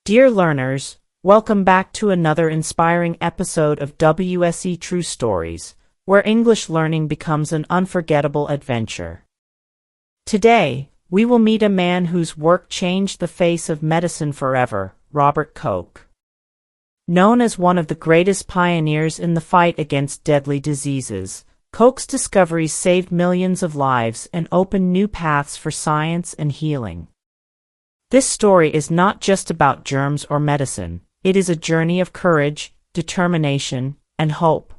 Dear learners, welcome back to another inspiring episode of WSE True Stories, where English learning becomes an unforgettable adventure. Today, we will meet a man whose work changed the face of medicine forever, Robert Koch. Known as one of the greatest pioneers in the fight against deadly diseases, Koch's discoveries saved millions of lives and opened new paths for science and healing. This story is not just about germs or medicine, it is a journey of courage, determination, and hope.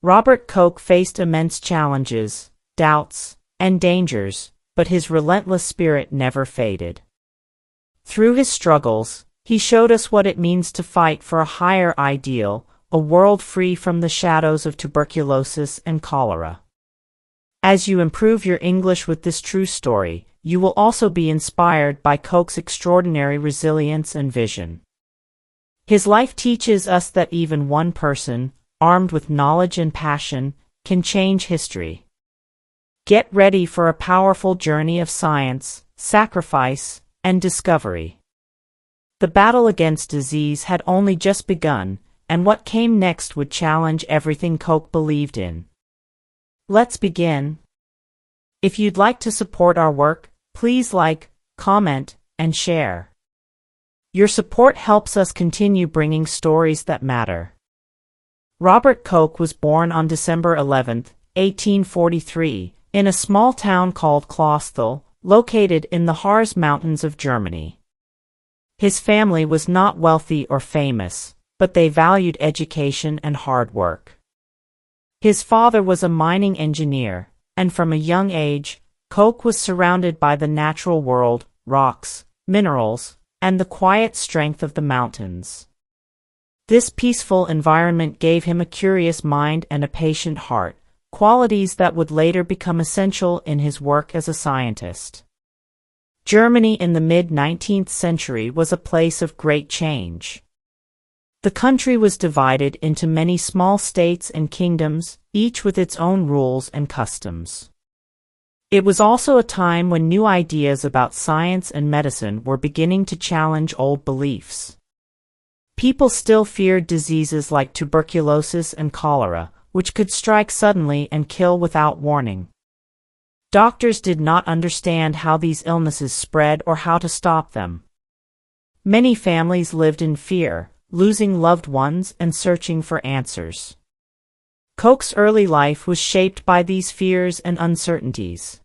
Robert Koch faced immense challenges, doubts, and dangers, but his relentless spirit never faded. Through his struggles, he showed us what it means to fight for a higher ideal, a world free from the shadows of tuberculosis and cholera. As you improve your English with this true story, you will also be inspired by Koch's extraordinary resilience and vision. His life teaches us that even one person, armed with knowledge and passion, can change history. Get ready for a powerful journey of science, sacrifice, and discovery. The battle against disease had only just begun, and what came next would challenge everything Koch believed in. Let's begin. If you'd like to support our work, please like, comment, and share. Your support helps us continue bringing stories that matter. Robert Koch was born on December 11, 1843, in a small town called Clausthal, located in the Harz Mountains of Germany. His family was not wealthy or famous, but they valued education and hard work. His father was a mining engineer, and from a young age, Koch was surrounded by the natural world, rocks, minerals, and the quiet strength of the mountains. This peaceful environment gave him a curious mind and a patient heart, qualities that would later become essential in his work as a scientist. Germany in the mid-19th century was a place of great change. The country was divided into many small states and kingdoms, each with its own rules and customs. It was also a time when new ideas about science and medicine were beginning to challenge old beliefs. People still feared diseases like tuberculosis and cholera, which could strike suddenly and kill without warning. Doctors did not understand how these illnesses spread or how to stop them. Many families lived in fear, losing loved ones and searching for answers. Koch's early life was shaped by these fears and uncertainties.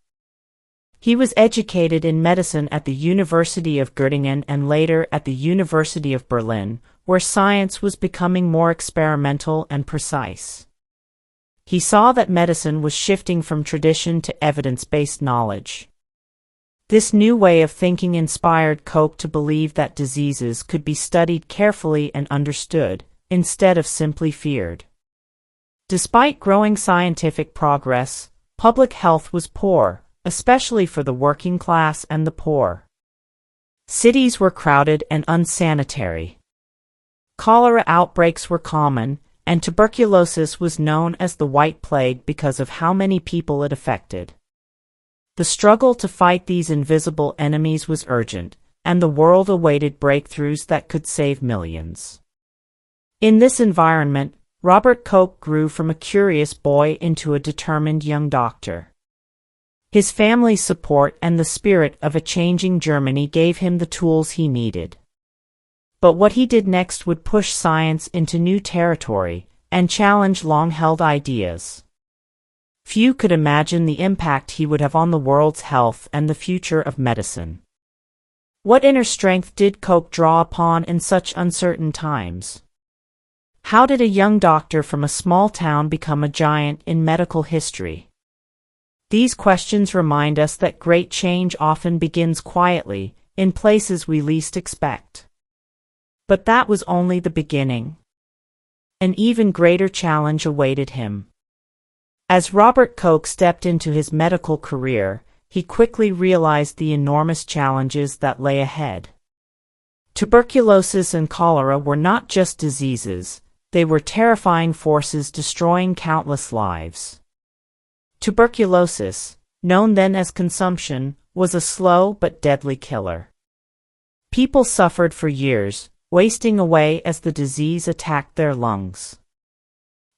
He was educated in medicine at the University of Göttingen and later at the University of Berlin, where science was becoming more experimental and precise. He saw that medicine was shifting from tradition to evidence-based knowledge. This new way of thinking inspired Koch to believe that diseases could be studied carefully and understood, instead of simply feared. Despite growing scientific progress, public health was poor, especially for the working class and the poor. Cities were crowded and unsanitary. Cholera outbreaks were common, and tuberculosis was known as the White Plague because of how many people it affected. The struggle to fight these invisible enemies was urgent, and the world awaited breakthroughs that could save millions. In this environment, Robert Koch grew from a curious boy into a determined young doctor. His family's support and the spirit of a changing Germany gave him the tools he needed. But what he did next would push science into new territory and challenge long-held ideas. Few could imagine the impact he would have on the world's health and the future of medicine. What inner strength did Koch draw upon in such uncertain times? How did a young doctor from a small town become a giant in medical history? These questions remind us that great change often begins quietly, in places we least expect. But that was only the beginning. An even greater challenge awaited him. As Robert Koch stepped into his medical career, he quickly realized the enormous challenges that lay ahead. Tuberculosis and cholera were not just diseases, they were terrifying forces destroying countless lives. Tuberculosis, known then as consumption, was a slow but deadly killer. People suffered for years, wasting away as the disease attacked their lungs.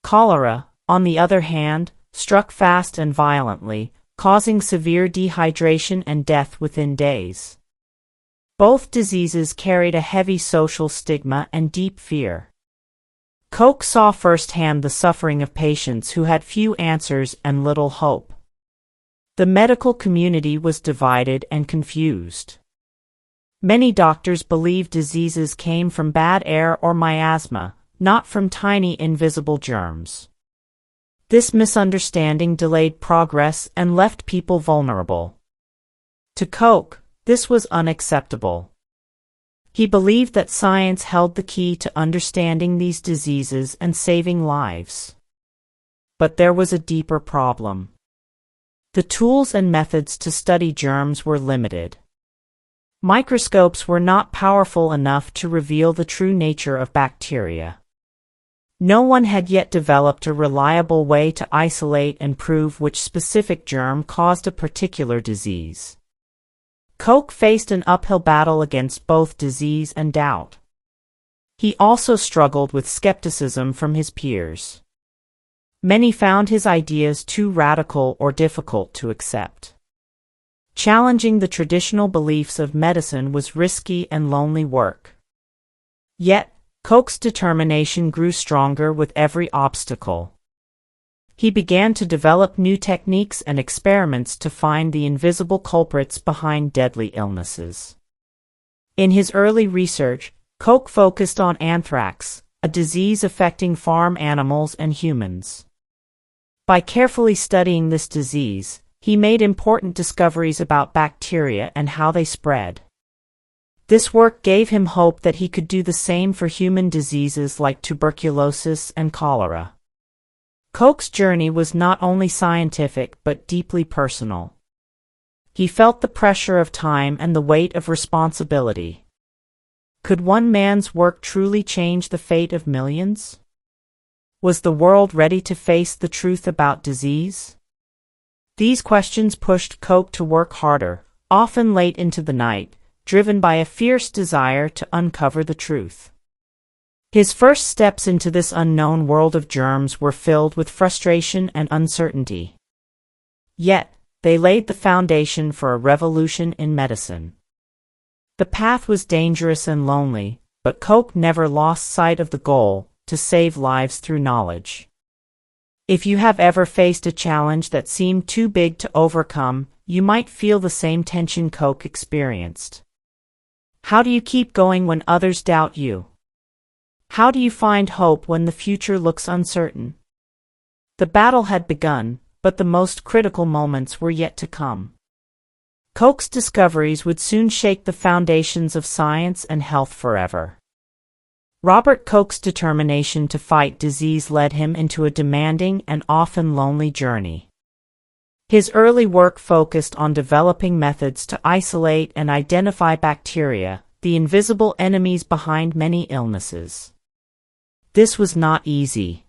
Cholera, on the other hand, struck fast and violently, causing severe dehydration and death within days. Both diseases carried a heavy social stigma and deep fear. Koch saw firsthand the suffering of patients who had few answers and little hope. The medical community was divided and confused. Many doctors believed diseases came from bad air or miasma, not from tiny invisible germs. This misunderstanding delayed progress and left people vulnerable. To Koch, this was unacceptable. He believed that science held the key to understanding these diseases and saving lives. But there was a deeper problem. The tools and methods to study germs were limited. Microscopes were not powerful enough to reveal the true nature of bacteria. No one had yet developed a reliable way to isolate and prove which specific germ caused a particular disease. Koch faced an uphill battle against both disease and doubt. He also struggled with skepticism from his peers. Many found his ideas too radical or difficult to accept. Challenging the traditional beliefs of medicine was risky and lonely work. Yet, Koch's determination grew stronger with every obstacle. He began to develop new techniques and experiments to find the invisible culprits behind deadly illnesses. In his early research, Koch focused on anthrax, a disease affecting farm animals and humans. By carefully studying this disease, he made important discoveries about bacteria and how they spread. This work gave him hope that he could do the same for human diseases like tuberculosis and cholera. Koch's journey was not only scientific but deeply personal. He felt the pressure of time and the weight of responsibility. Could one man's work truly change the fate of millions? Was the world ready to face the truth about disease? These questions pushed Koch to work harder, often late into the night, driven by a fierce desire to uncover the truth. His first steps into this unknown world of germs were filled with frustration and uncertainty. Yet, they laid the foundation for a revolution in medicine. The path was dangerous and lonely, but Koch never lost sight of the goal, to save lives through knowledge. If you have ever faced a challenge that seemed too big to overcome, you might feel the same tension Koch experienced. How do you keep going when others doubt you? How do you find hope when the future looks uncertain? The battle had begun, but the most critical moments were yet to come. Koch's discoveries would soon shake the foundations of science and health forever. Robert Koch's determination to fight disease led him into a demanding and often lonely journey. His early work focused on developing methods to isolate and identify bacteria, the invisible enemies behind many illnesses. This was not easy.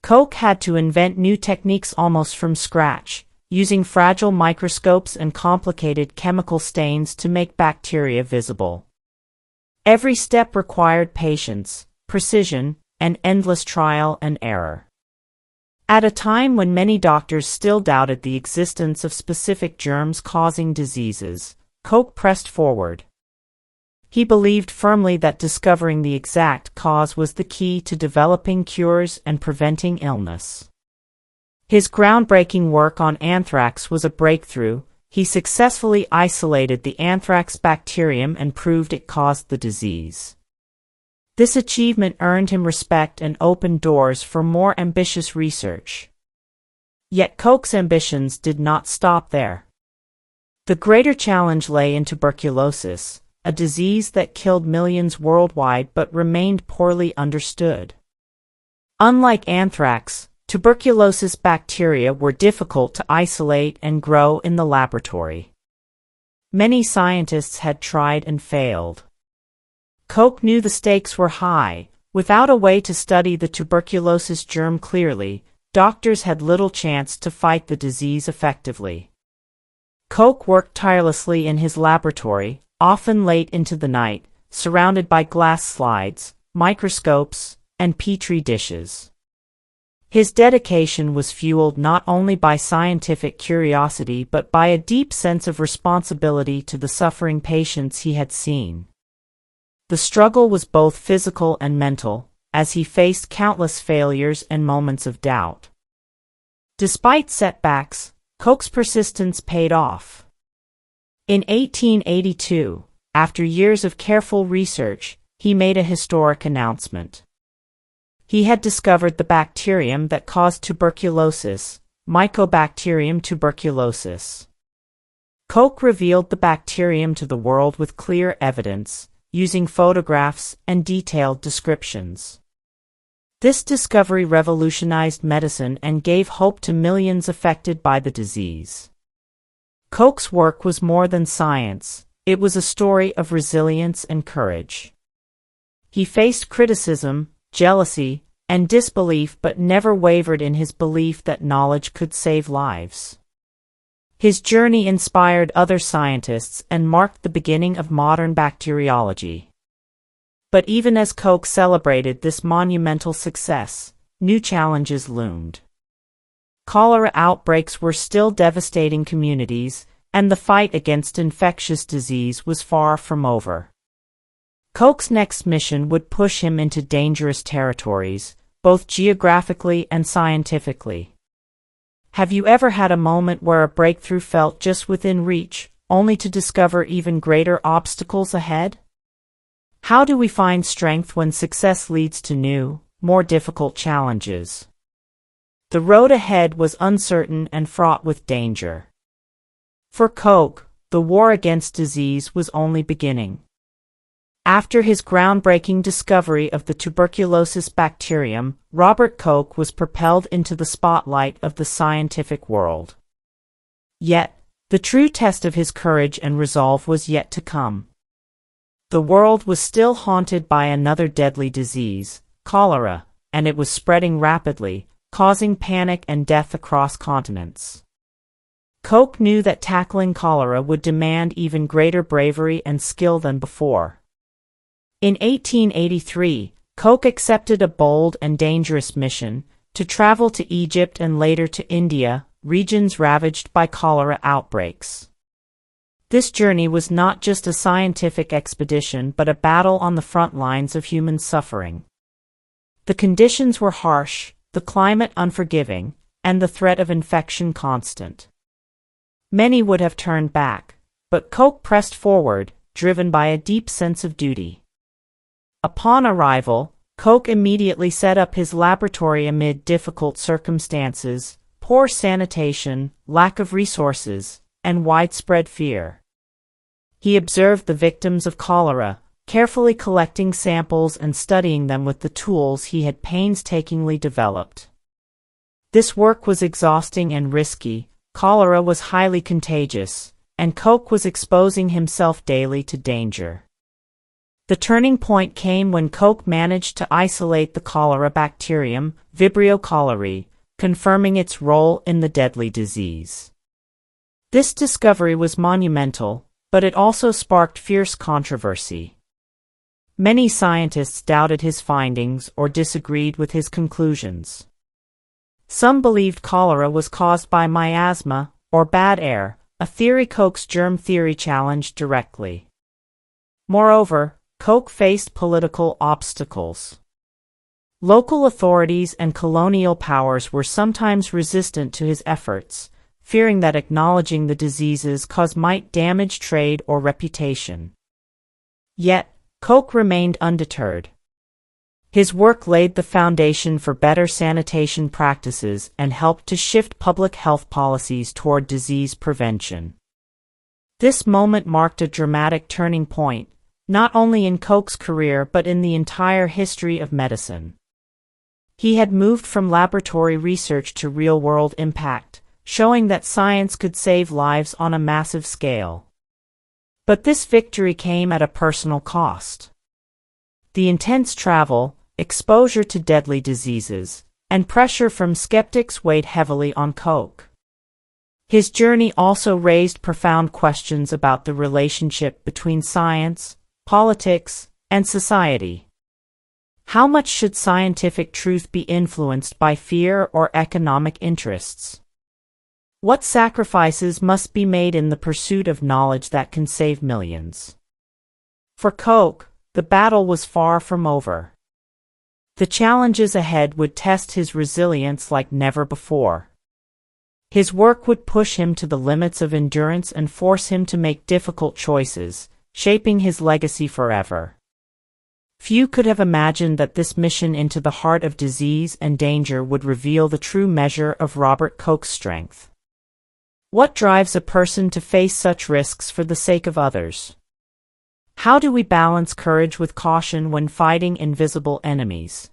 Koch had to invent new techniques almost from scratch, using fragile microscopes and complicated chemical stains to make bacteria visible. Every step required patience, precision, and endless trial and error. At a time when many doctors still doubted the existence of specific germs causing diseases, Koch pressed forward. He believed firmly that discovering the exact cause was the key to developing cures and preventing illness. His groundbreaking work on anthrax was a breakthrough. He successfully isolated the anthrax bacterium and proved it caused the disease. This achievement earned him respect and opened doors for more ambitious research. Yet Koch's ambitions did not stop there. The greater challenge lay in tuberculosis, a disease that killed millions worldwide but remained poorly understood. Unlike anthrax, tuberculosis bacteria were difficult to isolate and grow in the laboratory. Many scientists had tried and failed. Koch knew the stakes were high. Without a way to study the tuberculosis germ clearly, doctors had little chance to fight the disease effectively. Koch worked tirelessly in his laboratory, often late into the night, surrounded by glass slides, microscopes, and petri dishes. His dedication was fueled not only by scientific curiosity but by a deep sense of responsibility to the suffering patients he had seen. The struggle was both physical and mental, as he faced countless failures and moments of doubt. Despite setbacks, Koch's persistence paid off. In 1882, after years of careful research, he made a historic announcement. He had discovered the bacterium that caused tuberculosis, Mycobacterium tuberculosis. Koch revealed the bacterium to the world with clear evidence, using photographs and detailed descriptions. This discovery revolutionized medicine and gave hope to millions affected by the disease. Koch's work was more than science, it was a story of resilience and courage. He faced criticism, jealousy, and disbelief but never wavered in his belief that knowledge could save lives. His journey inspired other scientists and marked the beginning of modern bacteriology. But even as Koch celebrated this monumental success, new challenges loomed. Cholera outbreaks were still devastating communities, and the fight against infectious disease was far from over. Koch's next mission would push him into dangerous territories, both geographically and scientifically. Have you ever had a moment where a breakthrough felt just within reach, only to discover even greater obstacles ahead? How do we find strength when success leads to new, more difficult challenges? The road ahead was uncertain and fraught with danger. For Koch, the war against disease was only beginning. After his groundbreaking discovery of the tuberculosis bacterium, Robert Koch was propelled into the spotlight of the scientific world. Yet, the true test of his courage and resolve was yet to come. The world was still haunted by another deadly disease, cholera, and it was spreading rapidly, causing panic and death across continents. Koch knew that tackling cholera would demand even greater bravery and skill than before. In 1883, Koch accepted a bold and dangerous mission to travel to Egypt and later to India, regions ravaged by cholera outbreaks. This journey was not just a scientific expedition but a battle on the front lines of human suffering. The conditions were harsh, the climate unforgiving, and the threat of infection constant. Many would have turned back, but Koch pressed forward, driven by a deep sense of duty. Upon arrival, Koch immediately set up his laboratory amid difficult circumstances, poor sanitation, lack of resources, and widespread fear. He observed the victims of cholera, carefully collecting samples and studying them with the tools he had painstakingly developed. This work was exhausting and risky, cholera was highly contagious, and Koch was exposing himself daily to danger. The turning point came when Koch managed to isolate the cholera bacterium, Vibrio cholerae, confirming its role in the deadly disease. This discovery was monumental, but it also sparked fierce controversy. Many scientists doubted his findings or disagreed with his conclusions. Some believed cholera was caused by miasma, or bad air, a theory Koch's germ theory challenged directly. Moreover, Koch faced political obstacles. Local authorities and colonial powers were sometimes resistant to his efforts, fearing that acknowledging the disease's cause might damage trade or reputation. Yet, Koch remained undeterred. His work laid the foundation for better sanitation practices and helped to shift public health policies toward disease prevention. This moment marked a dramatic turning point, not only in Koch's career but in the entire history of medicine. He had moved from laboratory research to real-world impact, showing that science could save lives on a massive scale. But this victory came at a personal cost. The intense travel, exposure to deadly diseases, and pressure from skeptics weighed heavily on Koch. His journey also raised profound questions about the relationship between science, politics, and society. How much should scientific truth be influenced by fear or economic interests? What sacrifices must be made in the pursuit of knowledge that can save millions? For Koch, the battle was far from over. The challenges ahead would test his resilience like never before. His work would push him to the limits of endurance and force him to make difficult choices, shaping his legacy forever. Few could have imagined that this mission into the heart of disease and danger would reveal the true measure of Robert Koch's strength. What drives a person to face such risks for the sake of others? How do we balance courage with caution when fighting invisible enemies?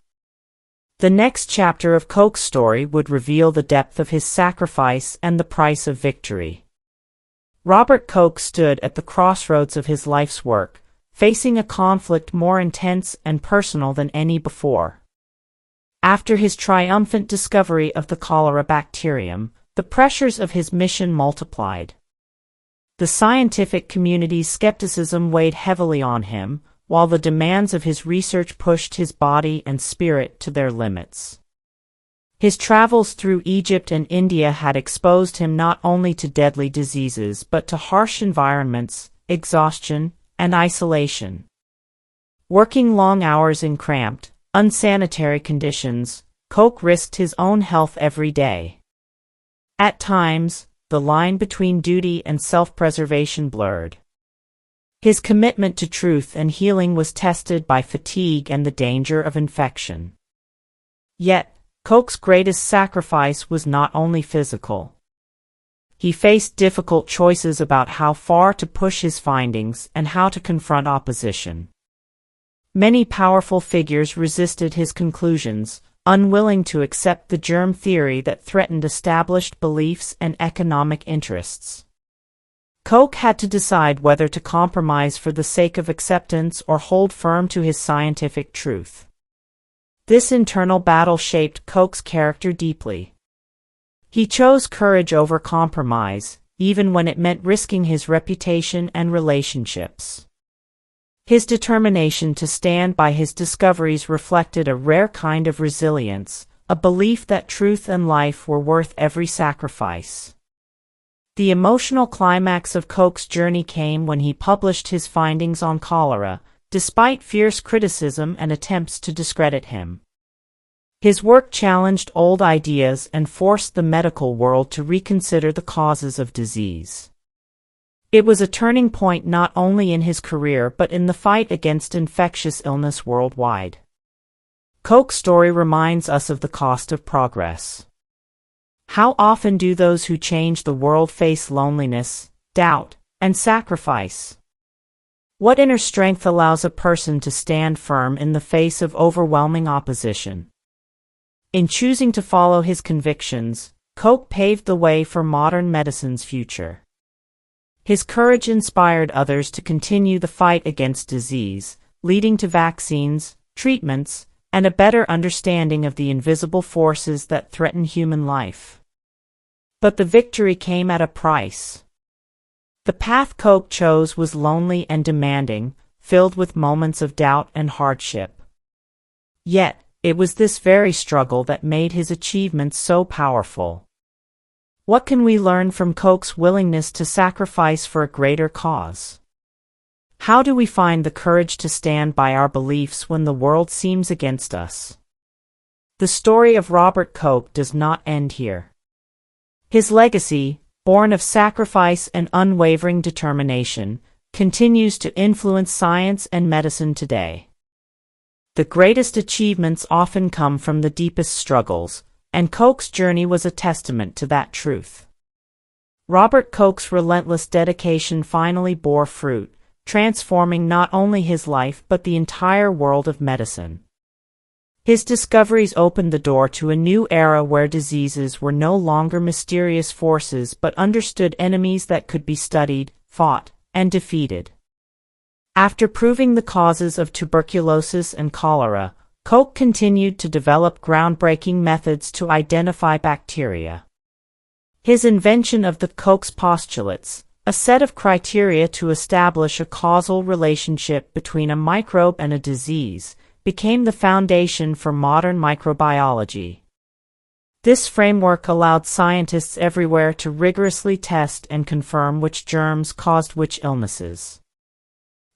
The next chapter of Koch's story would reveal the depth of his sacrifice and the price of victory. Robert Koch stood at the crossroads of his life's work, facing a conflict more intense and personal than any before. After his triumphant discovery of the cholera bacterium, the pressures of his mission multiplied. The scientific community's skepticism weighed heavily on him, while the demands of his research pushed his body and spirit to their limits. His travels through Egypt and India had exposed him not only to deadly diseases but to harsh environments, exhaustion, and isolation. Working long hours in cramped, unsanitary conditions, Koch risked his own health every day. At times, the line between duty and self-preservation blurred. His commitment to truth and healing was tested by fatigue and the danger of infection. Yet, Koch's greatest sacrifice was not only physical. He faced difficult choices about how far to push his findings and how to confront opposition. Many powerful figures resisted his conclusions, unwilling to accept the germ theory that threatened established beliefs and economic interests. Koch had to decide whether to compromise for the sake of acceptance or hold firm to his scientific truth. This internal battle shaped Koch's character deeply. He chose courage over compromise, even when it meant risking his reputation and relationships. His determination to stand by his discoveries reflected a rare kind of resilience, a belief that truth and life were worth every sacrifice. The emotional climax of Koch's journey came when he published his findings on cholera, despite fierce criticism and attempts to discredit him. His work challenged old ideas and forced the medical world to reconsider the causes of disease. It was a turning point not only in his career but in the fight against infectious illness worldwide. Koch's story reminds us of the cost of progress. How often do those who change the world face loneliness, doubt, and sacrifice? What inner strength allows a person to stand firm in the face of overwhelming opposition? In choosing to follow his convictions, Koch paved the way for modern medicine's future. His courage inspired others to continue the fight against disease, leading to vaccines, treatments, and a better understanding of the invisible forces that threaten human life. But the victory came at a price. The path Koch chose was lonely and demanding, filled with moments of doubt and hardship. Yet, it was this very struggle that made his achievements so powerful. What can we learn from Koch's willingness to sacrifice for a greater cause? How do we find the courage to stand by our beliefs when the world seems against us? The story of Robert Koch does not end here. His legacy, born of sacrifice and unwavering determination, continues to influence science and medicine today. The greatest achievements often come from the deepest struggles, and Koch's journey was a testament to that truth. Robert Koch's relentless dedication finally bore fruit, transforming not only his life but the entire world of medicine. His discoveries opened the door to a new era where diseases were no longer mysterious forces but understood enemies that could be studied, fought, and defeated. After proving the causes of tuberculosis and cholera, Koch continued to develop groundbreaking methods to identify bacteria. His invention of the Koch's postulates, a set of criteria to establish a causal relationship between a microbe and a disease, became the foundation for modern microbiology. This framework allowed scientists everywhere to rigorously test and confirm which germs caused which illnesses.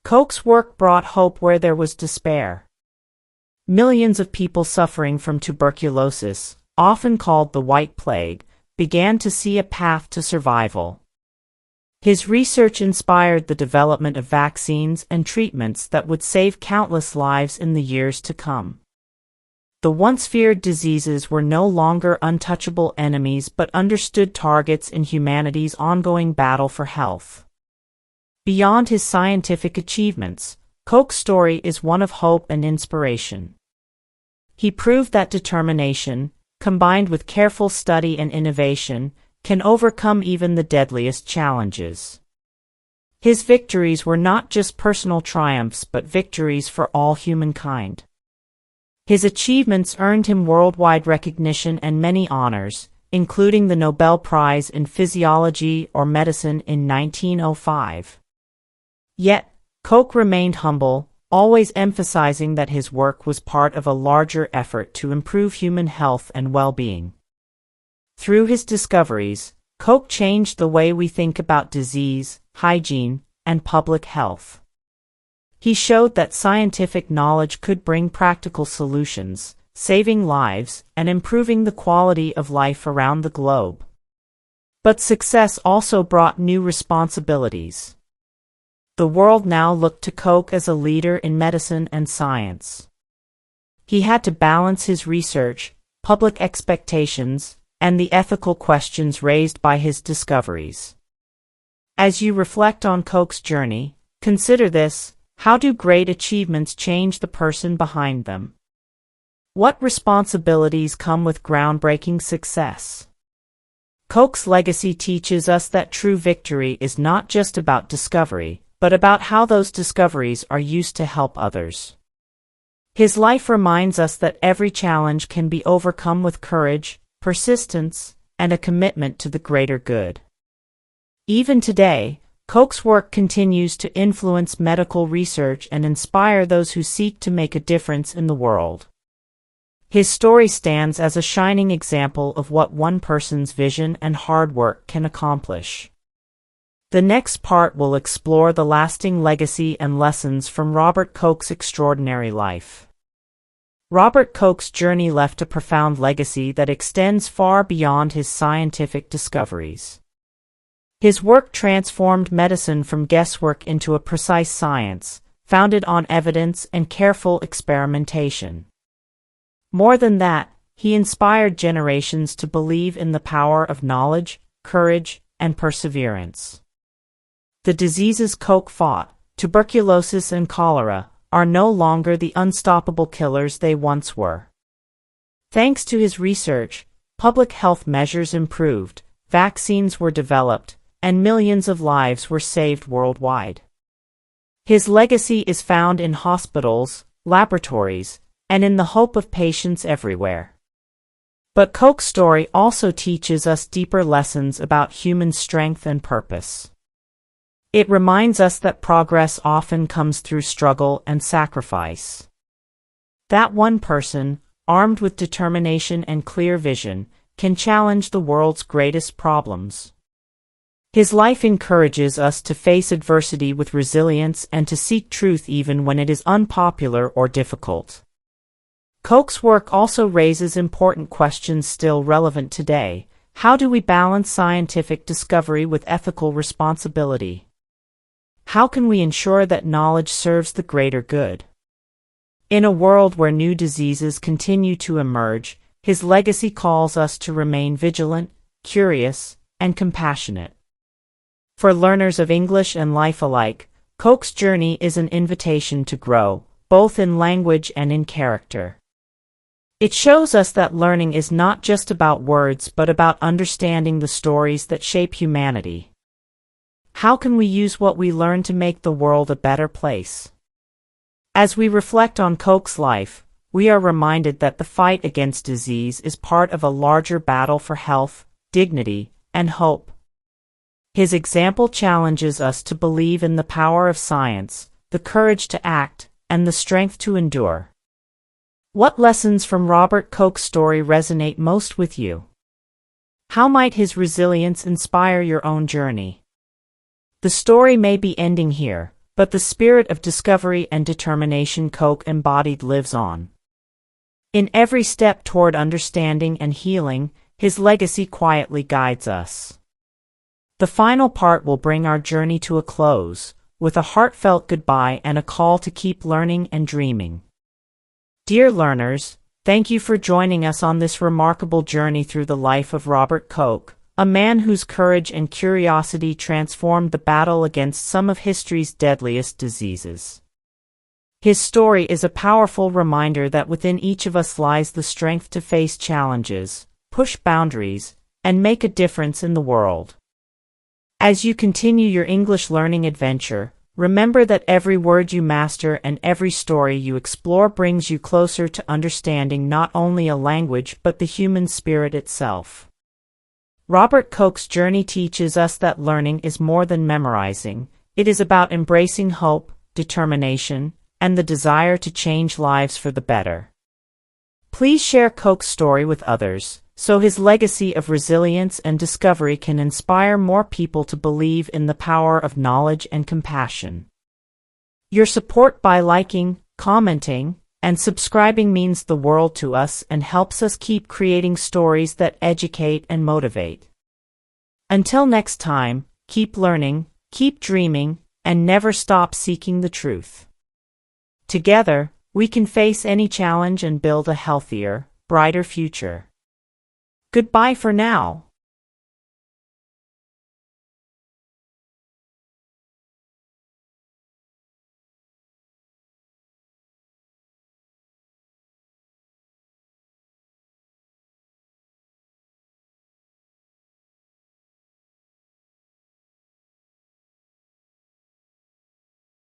Koch's work brought hope where there was despair. Millions of people suffering from tuberculosis, often called the White Plague, began to see a path to survival. His research inspired the development of vaccines and treatments that would save countless lives in the years to come. The once feared diseases were no longer untouchable enemies but understood targets in humanity's ongoing battle for health. Beyond his scientific achievements, Koch's story is one of hope and inspiration. He proved that determination, combined with careful study and innovation, can overcome even the deadliest challenges. His victories were not just personal triumphs but victories for all humankind. His achievements earned him worldwide recognition and many honors, including the Nobel Prize in Physiology or Medicine in 1905. Yet, Koch remained humble, always emphasizing that his work was part of a larger effort to improve human health and well-being. Through his discoveries, Koch changed the way we think about disease, hygiene, and public health. He showed that scientific knowledge could bring practical solutions, saving lives and improving the quality of life around the globe. But success also brought new responsibilities. The world now looked to Koch as a leader in medicine and science. He had to balance his research, public expectations, and the ethical questions raised by his discoveries. As you reflect on Koch's journey, consider this: how do great achievements change the person behind them? What responsibilities come with groundbreaking success? Koch's legacy teaches us that true victory is not just about discovery, but about how those discoveries are used to help others. His life reminds us that every challenge can be overcome with courage, persistence, and a commitment to the greater good. Even today, Koch's work continues to influence medical research and inspire those who seek to make a difference in the world. His story stands as a shining example of what one person's vision and hard work can accomplish. The next part will explore the lasting legacy and lessons from Robert Koch's extraordinary life. Robert Koch's journey left a profound legacy that extends far beyond his scientific discoveries. His work transformed medicine from guesswork into a precise science, founded on evidence and careful experimentation. More than that, he inspired generations to believe in the power of knowledge, courage, and perseverance. The diseases Koch fought, tuberculosis and cholera, are no longer the unstoppable killers they once were. Thanks to his research, public health measures improved, vaccines were developed, and millions of lives were saved worldwide. His legacy is found in hospitals, laboratories, and in the hope of patients everywhere. But Koch's story also teaches us deeper lessons about human strength and purpose. It reminds us that progress often comes through struggle and sacrifice. That one person, armed with determination and clear vision, can challenge the world's greatest problems. His life encourages us to face adversity with resilience and to seek truth even when it is unpopular or difficult. Koch's work also raises important questions still relevant today. How do we balance scientific discovery with ethical responsibility? How can we ensure that knowledge serves the greater good? In a world where new diseases continue to emerge, his legacy calls us to remain vigilant, curious, and compassionate. For learners of English and life alike, Koch's journey is an invitation to grow, both in language and in character. It shows us that learning is not just about words but about understanding the stories that shape humanity. How can we use what we learn to make the world a better place? As we reflect on Koch's life, we are reminded that the fight against disease is part of a larger battle for health, dignity, and hope. His example challenges us to believe in the power of science, the courage to act, and the strength to endure. What lessons from Robert Koch's story resonate most with you? How might his resilience inspire your own journey? The story may be ending here, but the spirit of discovery and determination Koch embodied lives on. In every step toward understanding and healing, his legacy quietly guides us. The final part will bring our journey to a close, with a heartfelt goodbye and a call to keep learning and dreaming. Dear learners, thank you for joining us on this remarkable journey through the life of Robert Koch, a man whose courage and curiosity transformed the battle against some of history's deadliest diseases. His story is a powerful reminder that within each of us lies the strength to face challenges, push boundaries, and make a difference in the world. As you continue your English learning adventure, remember that every word you master and every story you explore brings you closer to understanding not only a language but the human spirit itself. Robert Koch's journey teaches us that learning is more than memorizing. It is about embracing hope, determination, and the desire to change lives for the better. Please share Koch's story with others, so his legacy of resilience and discovery can inspire more people to believe in the power of knowledge and compassion. Your support by liking, commenting, and subscribing means the world to us and helps us keep creating stories that educate and motivate. Until next time, keep learning, keep dreaming, and never stop seeking the truth. Together, we can face any challenge and build a healthier, brighter future. Goodbye for now.